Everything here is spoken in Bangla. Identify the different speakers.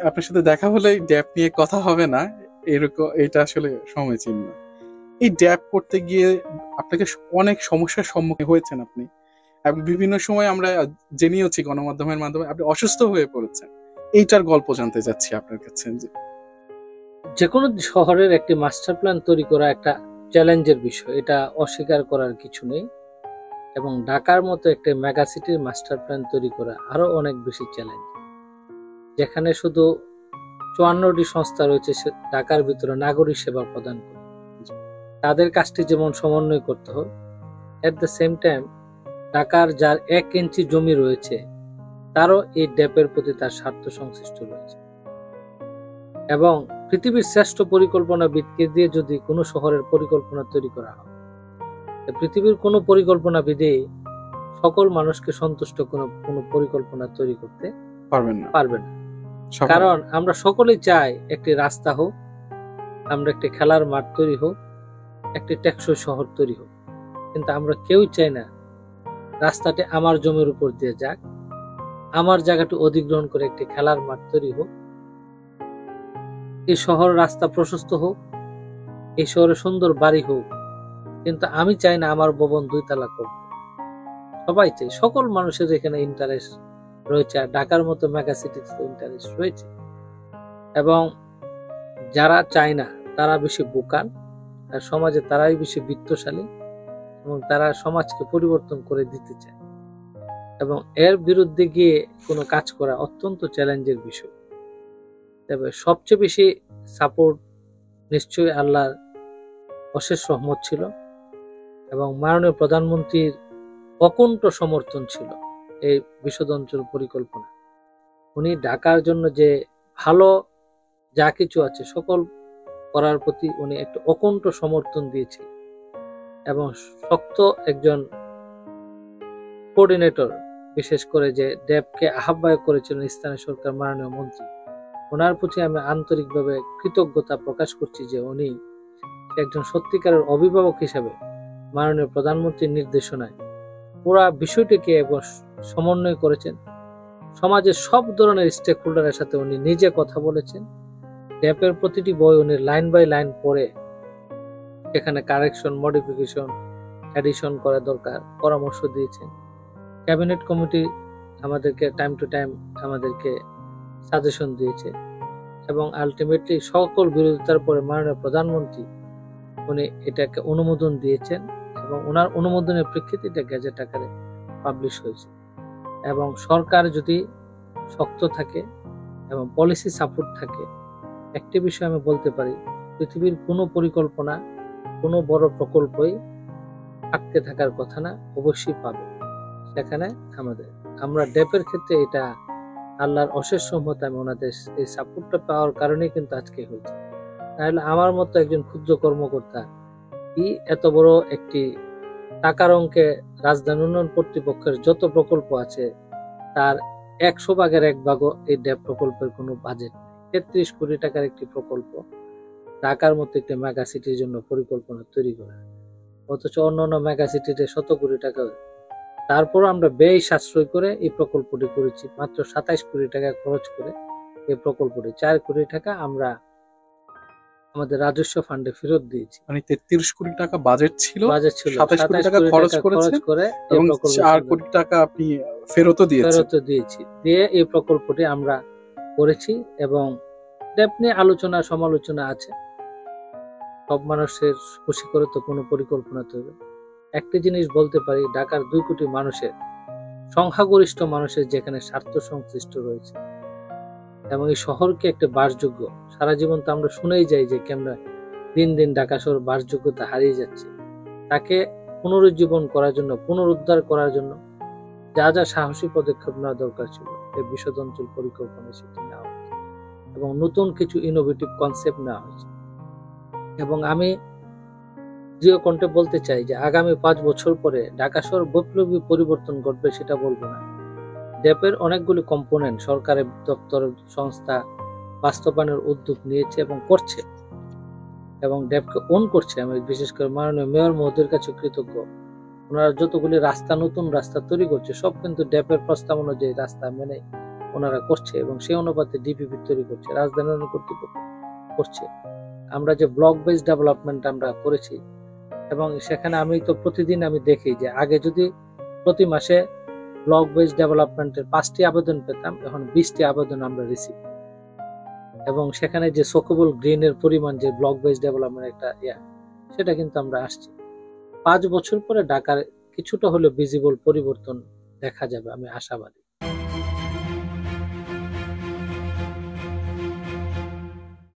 Speaker 1: আপনার সাথে দেখা হলেই ড্যাপ নিয়ে কথা হবে না, এরকম এটা আসলে সমীচীন না। এই ড্যাপ করতে গিয়ে আপনাকে অনেক সমস্যার সম্মুখীন হয়েছেন আপনি, এবং বিভিন্ন সময় আমরা জেনেওছি গণমাধ্যমের মাধ্যমে আপনি অসুস্থ হয়ে পড়েছেন। এইটার গল্প জানতে চাচ্ছি আপনার কাছে।
Speaker 2: যে কোনো শহরের একটি মাস্টার প্ল্যান তৈরি করা একটা চ্যালেঞ্জের বিষয়, এটা অস্বীকার করার কিছু নেই। এবং ঢাকার মতো একটা মেগা সিটির মাস্টার প্ল্যান তৈরি করা আরো অনেক বেশি চ্যালেঞ্জ, যেখানে শুধু 54টি সংস্থা রয়েছে ঢাকার ভিতরে নাগরিক সেবা প্রদান করে। তাদের কাজটি যেমন সমন্বয় করতে হবে, এট দ্য সেম টাইম ঢাকার যার 1 ইঞ্চি জমি রয়েছে তারও এই ড্যাপের প্রতি তার স্বার্থ সংশ্লিষ্ট রয়েছে। এবং পৃথিবীর শ্রেষ্ঠ পরিকল্পনাবিদকে দিয়ে যদি কোনো শহরের পরিকল্পনা তৈরি করা হয়, পৃথিবীর কোনো পরিকল্পনাবিদে সকল মানুষকে সন্তুষ্ট কোনো পরিকল্পনা তৈরি করতে পারবেন না। কারণ আমরা সকলেই চাই একটি রাস্তা হোক, আমরা একটি খেলার মাঠ তৈরি হোক, একটি টেকসই শহর তৈরি হোক, কিন্তু আমরা কেউই চাই না রাস্তাটি আমার জমির উপর দিয়ে যাক, আমার জায়গাটি অধিগ্রহণ করে একটি খেলার মাঠ তৈরি হোক, এই শহর রাস্তা প্রশস্ত হোক, এই শহরে সুন্দর বাড়ি হোক, কিন্তু আমি চাই না আমার ভবন 2 তলা করব। সবাই চাই, সকল মানুষের এখানে ইন্টারেস্ট রয়েছে, আর ঢাকার মতো মেগা সিটিতে ইন্টারেস্ট রয়েছে। এবং যারা চায় না তারা বেশি বোকান, আর সমাজে তারাই বেশি বিত্তশালী, এবং তারা সমাজকে পরিবর্তন করে দিতে চায়। এবং এর বিরুদ্ধে গিয়ে কোনো কাজ করা অত্যন্ত চ্যালেঞ্জের বিষয়। তবে সবচেয়ে বেশি সাপোর্ট নিশ্চয়ই আল্লাহর অশেষ রহমত ছিল, এবং মাননীয় প্রধানমন্ত্রীর অকুণ্ঠ সমর্থন ছিল এই বিশদ অঞ্চল পরিকল্পনা। উনি ঢাকার জন্য যে ভালো যা কিছু আছে সকল করার প্রতি উনি একটা অকুণ্ঠ সমর্থন দিয়েছিলেন, এবং শক্ত একজন কোঅর্ডিনেটর, বিশেষ করে যে ড্যাপকে আহ্বায়ক করেছিলেন স্থানীয় সরকার মাননীয় মন্ত্রী। ওনার প্রতি আমি আন্তরিকভাবে কৃতজ্ঞতা প্রকাশ করছি যে উনি একজন সত্যিকারের অভিভাবক হিসাবে মাননীয় প্রধানমন্ত্রীর নির্দেশনায় পুরা বিষয়টিকে সমন্বয় করেছেন। সমাজের সব ধরনের স্টেক হোল্ডারের সাথে উনি নিজে কথা বলেছেন। ড্যাপের প্রতিটি বই উনি লাইন বাই লাইন পড়ে এখানে কারেকশন, মডিফিকেশন, এডিশন করা দরকার পরামর্শ দিয়েছেন। ক্যাবিনেট কমিটি আমাদেরকে টাইম টু টাইম আমাদেরকে সাজেশন দিয়েছে, এবং আলটিমেটলি সকল বিরোধিতার পরে মাননীয় প্রধানমন্ত্রী উনি এটাকে অনুমোদন দিয়েছেন, এবং ওনার অনুমোদনের প্রেক্ষিতে এটা গেজেট আকারে পাবলিশ হয়েছে। এবং সরকার যদি শক্ত থাকে এবং পলিসি সাপোর্ট থাকে, একটি বিষয় আমি বলতে পারি, পৃথিবীর কোনো পরিকল্পনা, কোনো বড় প্রকল্পই আটকে থাকার কথা না, অবশ্যই পাবে। সেখানে আমরা ড্যাপের ক্ষেত্রে এটা আল্লাহর অশেষ রহমত, আমি ওনাদের এই সাপোর্টটা পাওয়ার কারণেই কিন্তু আজকে হয়েছে। তাহলে আমার মতো একজন ক্ষুদ্র কর্মকর্তা এত বড় একটি টাকার অঙ্কে রাজধানী উন্নয়ন কর্তৃপক্ষের যত প্রকল্প আছে তার 100 ভাগের 1 ভাগও এই ড্যাপ প্রকল্পের কোনো বাজেট নেই। 33 কোটি টাকার একটি প্রকল্প ঢাকার মতো একটি মেগা সিটির জন্য পরিকল্পনা তৈরি করা, অথচ অন্যান্য মেগা সিটিতে 100 কোটি টাকা। তারপর আমরা ব্যয় সাশ্রয় করে এই প্রকল্পটি করেছি, মাত্র 27 কোটি টাকা খরচ করে এই প্রকল্পটি 4 কোটি টাকা আমরা আমাদের রাজস্ব ফান্ডে ফেরত দিয়েছি।
Speaker 1: মানে 33 কোটি টাকা বাজেট ছিল, 27 কোটি টাকা খরচ করে এবং 4 কোটি টাকা আপনি ফেরতও
Speaker 2: দিয়েছি, দিয়ে এই প্রকল্পটি আমরা করেছি। এবং ড্যাপ নিয়ে আলোচনা সমালোচনা আছে, সব মানুষের খুশি করে তো কোনো পরিকল্পনা তৈরি। একটি জিনিস বলতে পারি, ঢাকার 2 কোটি মানুষের সংখ্যাগরিষ্ঠ মানুষের যেখানে স্বার্থ সংশ্লিষ্ট রয়েছে, এবং এই শহরকে একটা বাসযোগ্য, সারা জীবন তো আমরা শুনেই যাই যে কেমন দিন দিন ঢাকা শহর বাসযোগ্যতা হারিয়ে যাচ্ছে, তাকে পুনরুজ্জীবন করার জন্য, পুনরুদ্ধার করার জন্য যা যা সাহসী পদক্ষেপ নেওয়া দরকার ছিল এই বিশদ অঞ্চল পরিকল্পনায় সেটি নেওয়া হয়েছে, এবং নতুন কিছু ইনোভেটিভ কনসেপ্ট নেওয়া হয়েছে। এবং আমি দৃঢ় কণ্ঠে বলতে চাই যে আগামী 5 বছর পরে ঢাকা শহর বৈপ্লবিক পরিবর্তন ঘটবে, সেটা বলবো না। ড্যাপের অনেকগুলি কম্পোনেন্ট সরকারের দপ্তর সংস্থা বাস্তবায়নের উদ্যোগ নিয়েছে এবং করছে, এবং ড্যাপকে ওন করছে। আমি বিশেষ করে মাননীয় মেয়র মহোদয়ের কাছে কৃতজ্ঞ। ওনারা যতগুলি রাস্তা, নতুন রাস্তা তৈরি করছে, সব কিন্তু ড্যাপের প্রস্তাব অনুযায়ী রাস্তা মেনে ওনারা করছে এবং সেই অনুপাতে ডিপিপি তৈরি করছে, রাজধানী উন্নয়ন কর্তৃপক্ষ করছে। আমরা যে ব্লক বেস ডেভেলপমেন্ট আমরা করেছি এবং সেখানে আমি তো প্রতিদিন আমি দেখি যে আগে যদি প্রতি মাসে ব্লক বেস ডেভেলপমেন্টের 5টি আবেদন পেতাম, এখন 20টি আবেদন আমরা রিসিভ, এবং সেখানে যে সকবল গ্রিনের পরিমাণ যে ব্লক বেস ডেভেলপমেন্ট একটা সেটা কিন্তু আমরা আসছি। 5 বছর পরে ঢাকার কিছুটা হলে ভিজিবল পরিবর্তন দেখা যাবে, আমি আশাবাদী।